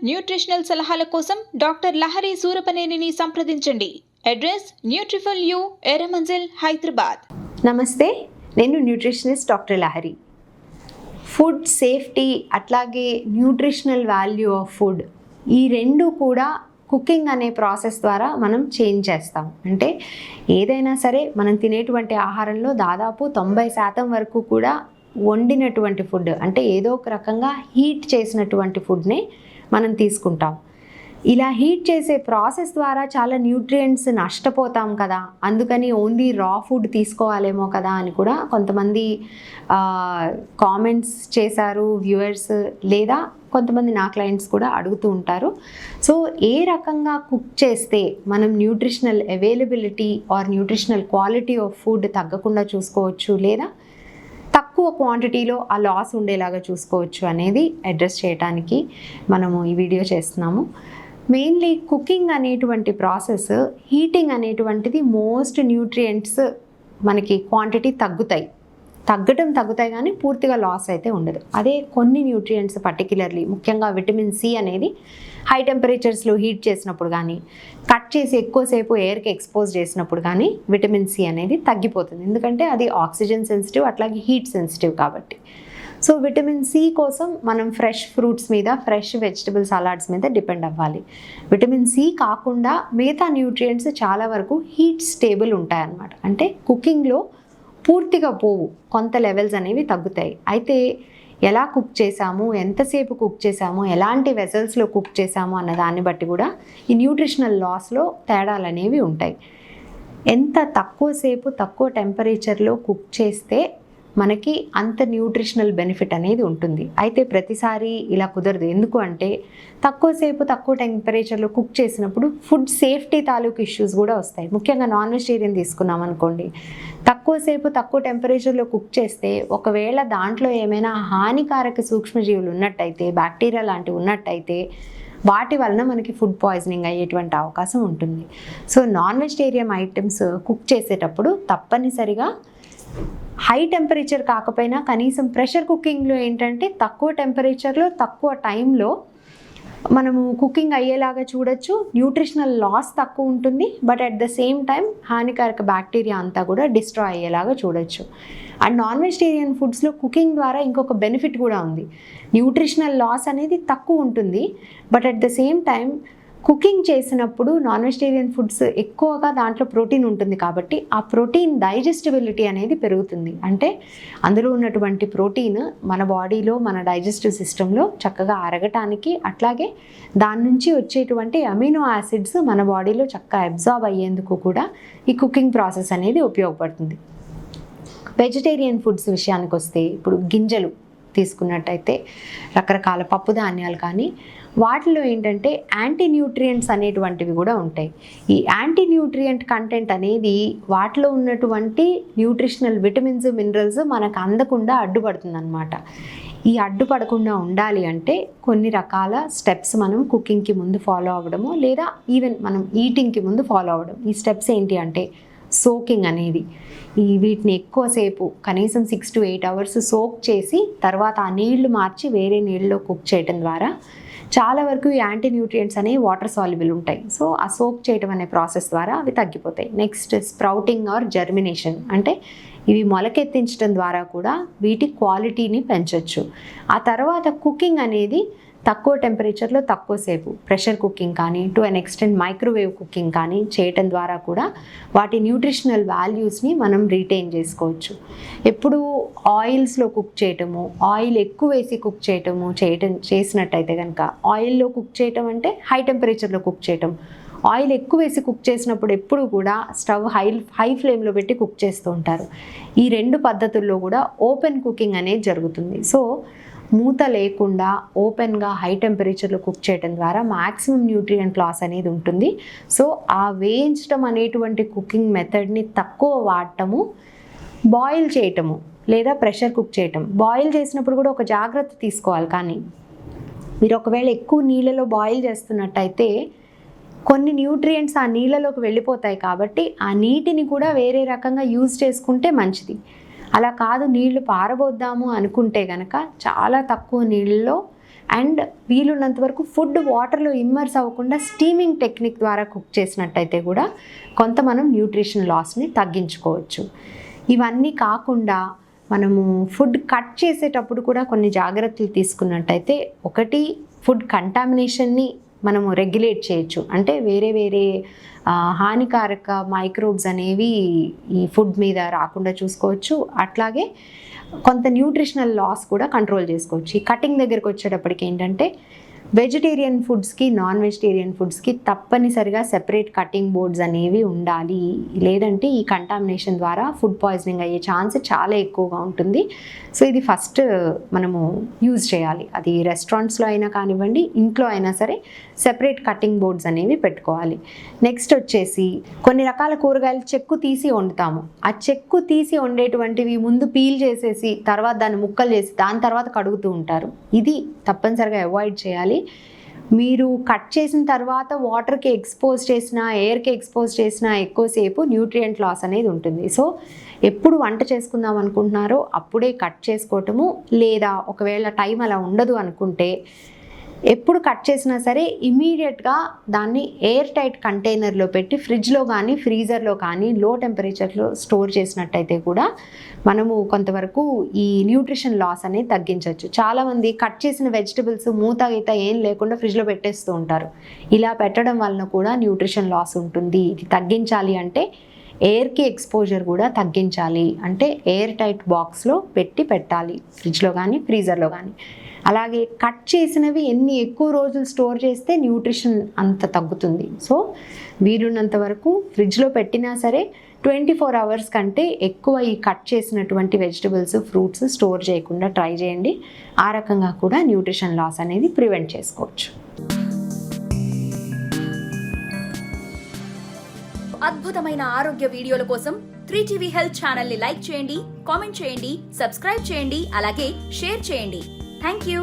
Nutritional సలహాల కోసం doctor Lahari సూరపనేనిని సంప్రదించండి. Address Nutriful You, Erramanzil, Hyderabad. నమస్తే, నేను nutritionist doctor Lahari. Food safety అట్లాగే న్యూట్రిషనల్ వాల్యూ ఆఫ్ ఫుడ్, ఈ రెండు కూడా కుకింగ్ అనే ప్రాసెస్ ద్వారా మనం చేంజ్ చేస్తాం. అంటే ఏదైనా సరే మనం తినేటువంటి ఆహారంలో దాదాపు 90% వరకు కూడా వండినటువంటి ఫుడ్, అంటే ఏదో ఒక రకంగా హీట్ చేసినటువంటి ఫుడ్నే మనం తీసుకుంటాం. ఇలా హీట్ చేసే ప్రాసెస్ ద్వారా చాలా న్యూట్రియంట్స్ నష్టపోతాం కదా, అందుకని ఓన్లీ రా ఫుడ్ తీసుకోవాలేమో కదా అని కూడా కొంతమంది కామెంట్స్ చేశారు వ్యూవర్స్, లేదా కొంతమంది నా క్లయింట్స్ కూడా అడుగుతూ ఉంటారు. సో ఏ రకంగా కుక్ చేస్తే మనం nutritional availability or nutritional quality of food తగ్గకుండా చూసుకోవచ్చు, లేదా తక్కువ క్వాంటిటీలో ఆ లాస్ ఉండేలాగా చూసుకోవచ్చు అనేది అడ్రస్ చేయడానికి మనము ఈ వీడియో చేస్తున్నాము. మెయిన్లీ కుకింగ్ అనేటువంటి ప్రాసెస్, హీటింగ్ అనేటువంటిది మోస్ట్ న్యూట్రియంట్స్ మనకి క్వాంటిటీ తగ్గుతాయి కానీ పూర్తిగా లాస్ అయితే ఉండదు. అదే కొన్ని న్యూట్రియంట్స్ పర్టికులర్లీ ముఖ్యంగా విటమిన్ సి అనేది హై టెంపరేచర్స్లో హీట్ చేసినప్పుడు కానీ, కట్ చేసి ఎక్కువసేపు ఎయిర్కి ఎక్స్పోజ్ చేసినప్పుడు కానీ విటమిన్ సి అనేది తగ్గిపోతుంది. ఎందుకంటే అది ఆక్సిజన్ సెన్సిటివ్, అట్లాగే హీట్ సెన్సిటివ్ కాబట్టి. సో విటమిన్ సి కోసం మనం ఫ్రెష్ ఫ్రూట్స్ మీద, ఫ్రెష్ వెజిటబుల్ సలాడ్స్ మీద డిపెండ్ అవ్వాలి. విటమిన్ సి కాకుండా మిగతా న్యూట్రియంట్స్ చాలా వరకు హీట్ స్టేబుల్ ఉంటాయన్నమాట. అంటే కుకింగ్లో పూర్తిగా పోవు, కొంత లెవెల్స్ అనేవి తగ్గుతాయి. అయితే ఎలా కుక్ చేసాము, ఎంతసేపు కుక్ చేసాము, ఎలాంటి వెసల్స్లో కుక్ చేసాము అన్న దాన్ని బట్టి కూడా ఈ న్యూట్రిషనల్ లాస్లో తేడాలు అనేవి ఉంటాయి. ఎంత తక్కువసేపు తక్కువ టెంపరేచర్లో కుక్ చేస్తే మనకి అంత న్యూట్రిషనల్ బెనిఫిట్ అనేది ఉంటుంది. అయితే ప్రతిసారి ఇలా కుదరదు. ఎందుకు అంటే తక్కువసేపు తక్కువ టెంపరేచర్లో కుక్ చేసినప్పుడు ఫుడ్ సేఫ్టీ తాలూకు ఇష్యూస్ కూడా వస్తాయి. ముఖ్యంగా నాన్ వెజిటేరియన్ తీసుకున్నాం అనుకోండి, తక్కువసేపు తక్కువ టెంపరేచర్లో కుక్ చేస్తే ఒకవేళ దాంట్లో ఏమైనా హానికారక సూక్ష్మజీవులు ఉన్నట్టయితే, బ్యాక్టీరియా లాంటివి ఉన్నట్టయితే వాటి వలన మనకి ఫుడ్ పాయిజనింగ్ అయ్యేటువంటి అవకాశం ఉంటుంది. So non vegetarian items cook చేసేటప్పుడు తప్పనిసరిగా హై టెంపరేచర్ కాకపోయినా కనీసం ప్రెషర్ కుకింగ్లో ఏంటంటే తక్కువ టెంపరేచర్లో తక్కువ టైంలో మనము కుకింగ్ అయ్యేలాగా చూడొచ్చు. న్యూట్రిషనల్ లాస్ తక్కువ ఉంటుంది, but at the same time హానికారక బ్యాక్టీరియా అంతా కూడా డిస్ట్రాయ్ అయ్యేలాగా చూడొచ్చు. అండ్ నాన్ వెజిటేరియన్ ఫుడ్స్లో కుకింగ్ ద్వారా ఇంకొక బెనిఫిట్ కూడా ఉంది. న్యూట్రిషనల్ లాస్ అనేది తక్కువ ఉంటుంది, but at the same time cooking చేసినప్పుడు నాన్ వెజిటేరియన్ ఫుడ్స్ ఎక్కువగా దాంట్లో ప్రోటీన్ ఉంటుంది కాబట్టి ఆ ప్రోటీన్ డైజెస్టిబిలిటీ అనేది పెరుగుతుంది. అంటే అందులో ఉన్నటువంటి ప్రోటీన్ మన బాడీలో, మన డైజెస్టివ్ సిస్టంలో చక్కగా అరగటానికి, అట్లాగే దాని నుంచి వచ్చేటువంటి అమినో యాసిడ్స్ మన బాడీలో చక్కగా అబ్జార్బ్ అయ్యేందుకు కూడా ఈ కుకింగ్ ప్రాసెస్ అనేది ఉపయోగపడుతుంది. వెజిటేరియన్ ఫుడ్స్ విషయానికి వస్తే, ఇప్పుడు గింజలు తీసుకున్నట్టయితే రకరకాల పప్పు ధాన్యాలు కానీ, వాటిలో ఏంటంటే యాంటీ న్యూట్రియంట్స్ అనేటువంటివి కూడా ఉంటాయి. ఈ యాంటీ న్యూట్రియంట్ కంటెంట్ అనేది వాటిలో ఉన్నటువంటి న్యూట్రిషనల్ విటమిన్స్, మినరల్స్ మనకు అందకుండా అడ్డుపడుతుంది అన్నమాట. ఈ అడ్డుపడకుండా ఉండాలి అంటే కొన్ని రకాల స్టెప్స్ మనం కుకింగ్కి ముందు ఫాలో అవ్వడము, లేదా ఈవెన్ మనం ఈటింగ్కి ముందు ఫాలో అవ్వడం. ఈ స్టెప్స్ ఏంటి అంటే సోకింగ్ అనేది, వీటిని ఎక్కువసేపు కనీసం 6 to 8 hours సోక్ చేసి తర్వాత ఆ నీళ్లు మార్చి వేరే నీళ్ళలో కుక్ చేయడం ద్వారా చాలా వరకు ఈ యాంటీ న్యూట్రియంట్స్ అనేవి వాటర్ సాల్యుబుల్ ఉంటాయి. సో ఆ సోక్ చేయడం అనే ప్రాసెస్ ద్వారా అవి తగ్గిపోతాయి. నెక్స్ట్ స్ప్రౌటింగ్ ఆర్ జర్మినేషన్, అంటే ఇవి మొలకెత్తించడం ద్వారా కూడా వీటి క్వాలిటీని పెంచవచ్చు. ఆ తర్వాత కుకింగ్ అనేది తక్కువ టెంపరేచర్లో తక్కువసేపు ప్రెషర్ కుకింగ్ కానీ, to an extent microwave cooking కానీ చేయటం ద్వారా కూడా వాటి న్యూట్రిషనల్ వాల్యూస్ని మనం రీటైన్ చేసుకోవచ్చు. ఎప్పుడు ఆయిల్స్లో కుక్ చేయటము, ఆయిల్ ఎక్కువ వేసి కుక్ చేసినట్టయితే కనుక, ఆయిల్లో కుక్ చేయటం అంటే హై టెంపరేచర్లో కుక్ చేయటం. ఆయిల్ ఎక్కువ వేసి కుక్ చేసినప్పుడు ఎప్పుడు కూడా స్టవ్ హై ఫ్లేమ్లో పెట్టి కుక్ చేస్తూ ఉంటారు. ఈ రెండు పద్ధతుల్లో కూడా ఓపెన్ కుకింగ్ అనేది జరుగుతుంది. సో మూత లేకుండా ఓపెన్గా హై టెంపరేచర్లో కుక్ చేయడం ద్వారా మ్యాక్సిమం న్యూట్రియంట్ లాస్ అనేది ఉంటుంది. సో ఆ వేయించడం అనేటువంటి కుకింగ్ మెథడ్ని తక్కువ వాడటము, బాయిల్ చేయటము లేదా ప్రెషర్ కుక్ చేయటం. బాయిల్ చేసినప్పుడు కూడా ఒక జాగ్రత్త తీసుకోవాలి. కానీ మీరు ఒకవేళ ఎక్కువ నీళ్ళలో బాయిల్ చేస్తున్నట్టయితే కొన్ని న్యూట్రియంట్స్ ఆ నీళ్ళలోకి వెళ్ళిపోతాయి కాబట్టి ఆ నీటిని కూడా వేరే రకంగా యూజ్ చేసుకుంటే మంచిది. అలా కాదు నీళ్లు పారబోద్దాము అనుకుంటే కనుక చాలా తక్కువ నీళ్ళలో అండ్ వీలున్నంత వరకు ఫుడ్ వాటర్లో ఇమ్మర్స్ అవ్వకుండా స్టీమింగ్ టెక్నిక్ ద్వారా కుక్ చేసినట్టయితే కూడా కొంత మనం న్యూట్రిషన్ లాస్ని తగ్గించుకోవచ్చు. ఇవన్నీ కాకుండా మనము ఫుడ్ కట్ చేసేటప్పుడు కూడా కొన్ని జాగ్రత్తలు తీసుకున్నట్టయితే, ఒకటి ఫుడ్ కంటామినేషన్ని మనము రెగ్యులేట్ చేయొచ్చు. అంటే వేరే వేరే హానికారక మైక్రోబ్స్ అనేవి ఈ ఫుడ్ మీద రాకుండా చూసుకోవచ్చు. అట్లాగే కొంత న్యూట్రిషనల్ లాస్ కూడా కంట్రోల్ చేసుకోవచ్చు. ఈ కటింగ్ దగ్గరికి వచ్చేటప్పటికి ఏంటంటే, వెజిటేరియన్ ఫుడ్స్కి నాన్ వెజిటేరియన్ ఫుడ్స్కి తప్పనిసరిగా సెపరేట్ కటింగ్ బోర్డ్స్ అనేవి ఉండాలి. లేదంటే ఈ కంటామినేషన్ ద్వారా ఫుడ్ పాయిజనింగ్ అయ్యే ఛాన్స్ చాలా ఎక్కువగా ఉంటుంది. సో ఇది ఫస్ట్ మనము యూజ్ చేయాలి. అది రెస్టారెంట్స్లో అయినా కానివ్వండి, ఇంట్లో అయినా సరే సెపరేట్ కటింగ్ బోర్డ్స్ అనేవి పెట్టుకోవాలి. నెక్స్ట్ వచ్చేసి కొన్ని రకాల కూరగాయలు చెక్కు తీసి వండుతాము. ఆ చెక్కు తీసి వండేటువంటివి ముందు పీల్ చేసేసి తర్వాత దాన్ని ముక్కలు చేసి దాని తర్వాత కడుగుతూ ఉంటారు. ఇది తప్పనిసరిగా అవాయిడ్ చేయాలి. మీరు కట్ చేసిన తర్వాత వాటర్కి ఎక్స్పోజ్ చేసినా, ఎయిర్కి ఎక్స్పోజ్ చేసినా ఎక్కువసేపు న్యూట్రియంట్ లాస్ అనేది ఉంటుంది. సో ఎప్పుడు వంట చేసుకుందాం అనుకుంటున్నారో అప్పుడే కట్ చేసుకోవటము, లేదా ఒకవేళ టైం అలా ఉండదు అనుకుంటే ఎప్పుడు కట్ చేసినా సరే ఇమీడియట్గా దాన్ని ఎయిర్ టైట్ కంటైనర్లో పెట్టి ఫ్రిడ్జ్లో కానీ ఫ్రీజర్లో కానీ లో టెంపరేచర్లో స్టోర్ చేసినట్టయితే కూడా మనము కొంతవరకు ఈ న్యూట్రిషన్ లాస్ అనేది తగ్గించవచ్చు. చాలామంది కట్ చేసిన వెజిటబుల్స్ మూత గీత ఏం లేకుండా ఫ్రిడ్జ్లో పెట్టేస్తూ ఉంటారు. ఇలా పెట్టడం వలన కూడా న్యూట్రిషన్ లాస్ ఉంటుంది. ఇది తగ్గించాలి అంటే ఎయిర్కి ఎక్స్పోజర్ కూడా తగ్గించాలి. అంటే ఎయిర్ టైట్ బాక్స్లో పెట్టాలి, ఫ్రిడ్జ్లో కానీ ఫ్రీజర్లో కానీ. అలాగే కట్ చేసినవి ఎన్ని ఎక్కువ రోజులు స్టోర్ చేస్తే న్యూట్రిషన్ అంత తగ్గుతుంది. సో వీలున్నంత వరకు ఫ్రిడ్జ్లో పెట్టినా సరే 24 అవర్స్ కంటే ఎక్కువ ఈ కట్ చేసినటువంటి వెజిటబుల్స్, ఫ్రూట్స్ స్టోర్ చేయకుండా ట్రై చేయండి. ఆ రకంగా కూడా న్యూట్రిషన్ లాస్ అనేది ప్రివెంట్ చేసుకోవచ్చు. అద్భుతమైన ఆరోగ్య వీడియోల కోసం 3TV హెల్త్ ఛానల్ ని లైక్ చేయండి, కామెంట్ చేయండి, సబ్స్క్రైబ్ చేయండి, అలాగే షేర్ చేయండి. Thank you.